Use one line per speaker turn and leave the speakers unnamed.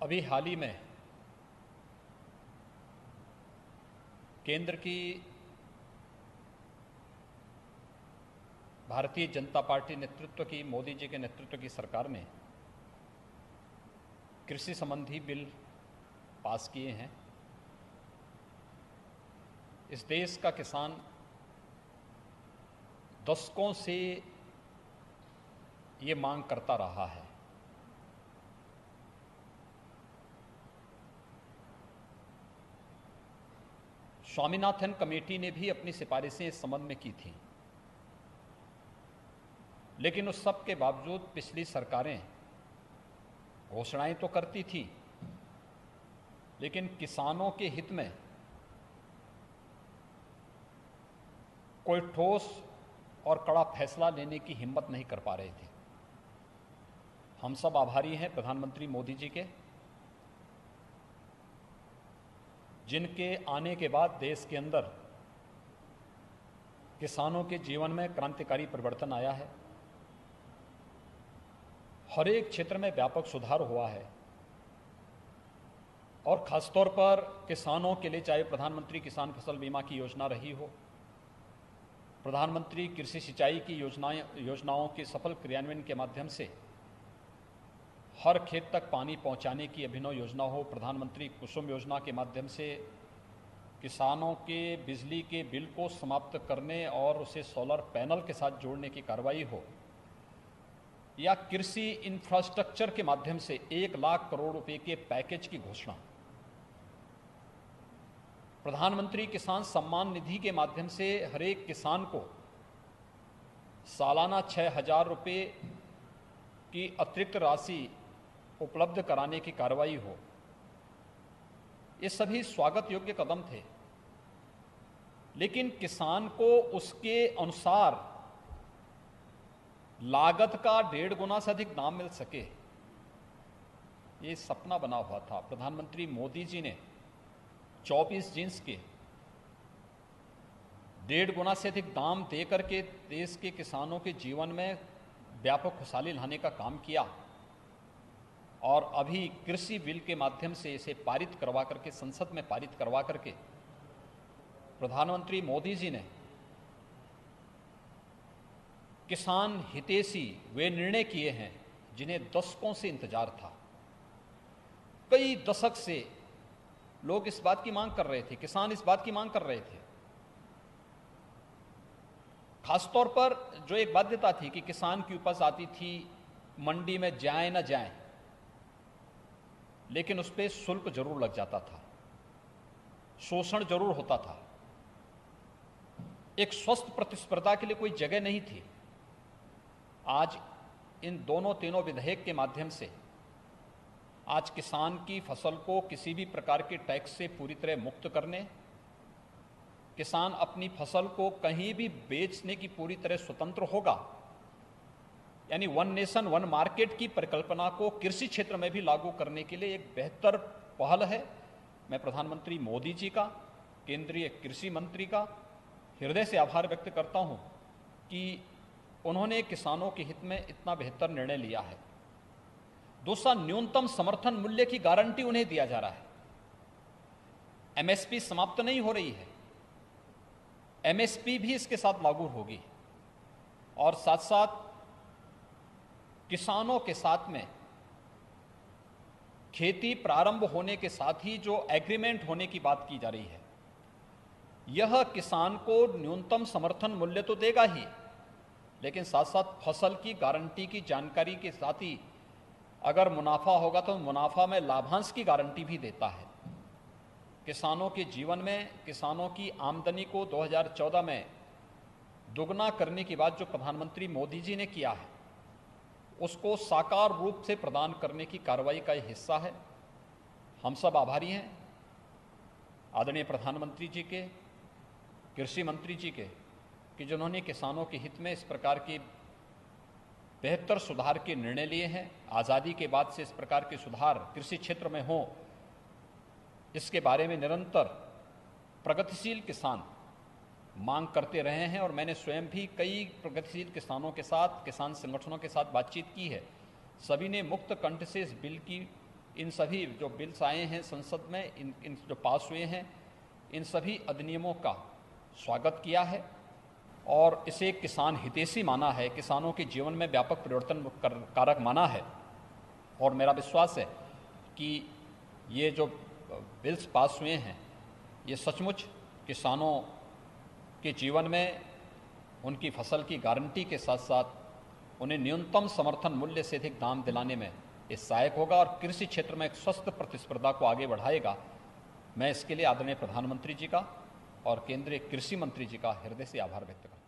अभी हाल ही में केंद्र की भारतीय जनता पार्टी नेतृत्व की, मोदी जी के नेतृत्व की सरकार ने कृषि संबंधी बिल पास किए हैं। इस देश का किसान दशकों से ये मांग करता रहा है। स्वामीनाथन कमेटी ने भी अपनी सिफारिशें इस संबंध में की थी, लेकिन उस सब के बावजूद पिछली सरकारें घोषणाएं तो करती थी, लेकिन किसानों के हित में कोई ठोस और कड़ा फैसला लेने की हिम्मत नहीं कर पा रहे थे। हम सब आभारी हैं प्रधानमंत्री मोदी जी के, जिनके आने के बाद देश के अंदर किसानों के जीवन में क्रांतिकारी परिवर्तन आया है। हर एक क्षेत्र में व्यापक सुधार हुआ है और खासतौर पर किसानों के लिए, चाहे प्रधानमंत्री किसान फसल बीमा की योजना रही हो, प्रधानमंत्री कृषि सिंचाई की योजनाओं के सफल क्रियान्वयन के माध्यम से हर खेत तक पानी पहुंचाने की अभिनव योजना हो, प्रधानमंत्री कुसुम योजना के माध्यम से किसानों के बिजली के बिल को समाप्त करने और उसे सोलर पैनल के साथ जोड़ने की कार्रवाई हो, या कृषि इंफ्रास्ट्रक्चर के माध्यम से 1 लाख करोड़ रुपए के पैकेज की घोषणा, प्रधानमंत्री किसान सम्मान निधि के माध्यम से हर एक किसान को सालाना 6,000 रुपये की अतिरिक्त राशि उपलब्ध कराने की कार्रवाई हो, ये सभी स्वागत योग्य कदम थे। लेकिन किसान को उसके अनुसार लागत का 1.5 गुना से अधिक दाम मिल सके, ये सपना बना हुआ था। प्रधानमंत्री मोदी जी ने 24 जींस के 1.5 गुना से अधिक दाम देकर के देश के किसानों के जीवन में व्यापक खुशहाली लाने का काम किया और अभी कृषि बिल के माध्यम से इसे पारित करवा करके, संसद में पारित करवा करके प्रधानमंत्री मोदी जी ने किसान हितैषी वे निर्णय किए हैं जिन्हें दशकों से इंतजार था। कई दशक से लोग इस बात की मांग कर रहे थे, किसान इस बात की मांग कर रहे थे। खासतौर पर जो एक बाध्यता थी कि किसान की उपज आती थी, मंडी में जाए न जाए, लेकिन उस पर शुल्क जरूर लग जाता था, शोषण जरूर होता था, एक स्वस्थ प्रतिस्पर्धा के लिए कोई जगह नहीं थी। आज इन तीनों विधेयक के माध्यम से आज किसान की फसल को किसी भी प्रकार के टैक्स से पूरी तरह मुक्त करने, किसान अपनी फसल को कहीं भी बेचने की पूरी तरह स्वतंत्र होगा, यानी 1 नेशन 1 मार्केट की परिकल्पना को कृषि क्षेत्र में भी लागू करने के लिए एक बेहतर पहल है। मैं प्रधानमंत्री मोदी जी का, केंद्रीय कृषि मंत्री का हृदय से आभार व्यक्त करता हूं कि उन्होंने किसानों के हित में इतना बेहतर निर्णय लिया है। दूसरा, न्यूनतम समर्थन मूल्य की गारंटी उन्हें दिया जा रहा है। एमएसपी समाप्त नहीं हो रही है, एमएसपी भी इसके साथ लागू होगी और साथ साथ किसानों के साथ में खेती प्रारंभ होने के साथ ही जो एग्रीमेंट होने की बात की जा रही है, यह किसान को न्यूनतम समर्थन मूल्य तो देगा ही, लेकिन साथ साथ फसल की गारंटी की जानकारी के साथ ही अगर मुनाफा होगा तो मुनाफा में लाभांश की गारंटी भी देता है। किसानों के जीवन में, किसानों की आमदनी को 2014 में दुगना करने की बात जो प्रधानमंत्री मोदी जी ने किया है, उसको साकार रूप से प्रदान करने की कार्रवाई का यह हिस्सा है। हम सब आभारी हैं आदरणीय प्रधानमंत्री जी के, कृषि मंत्री जी के, कि जिन्होंने किसानों के हित में इस प्रकार के बेहतर सुधार के निर्णय लिए हैं। आज़ादी के बाद से इस प्रकार के सुधार कृषि क्षेत्र में हों, इसके बारे में निरंतर प्रगतिशील किसान मांग करते रहे हैं और मैंने स्वयं भी कई प्रगतिशील किसानों के साथ, किसान संगठनों के साथ बातचीत की है। सभी ने मुक्त कंठ से इस बिल की इन सभी जो बिल्स आए हैं संसद में, इन जो पास हुए हैं, इन सभी अधिनियमों का स्वागत किया है और इसे किसान हितैषी माना है, किसानों के जीवन में व्यापक परिवर्तन कारक माना है। और मेरा विश्वास है कि ये जो बिल्स पास हुए हैं ये सचमुच किसानों के जीवन में उनकी फसल की गारंटी के साथ साथ उन्हें न्यूनतम समर्थन मूल्य से अधिक दाम दिलाने में ये सहायक होगा और कृषि क्षेत्र में एक स्वस्थ प्रतिस्पर्धा को आगे बढ़ाएगा। मैं इसके लिए आदरणीय प्रधानमंत्री जी का और केंद्रीय कृषि मंत्री जी का हृदय से आभार व्यक्त करता हूँ।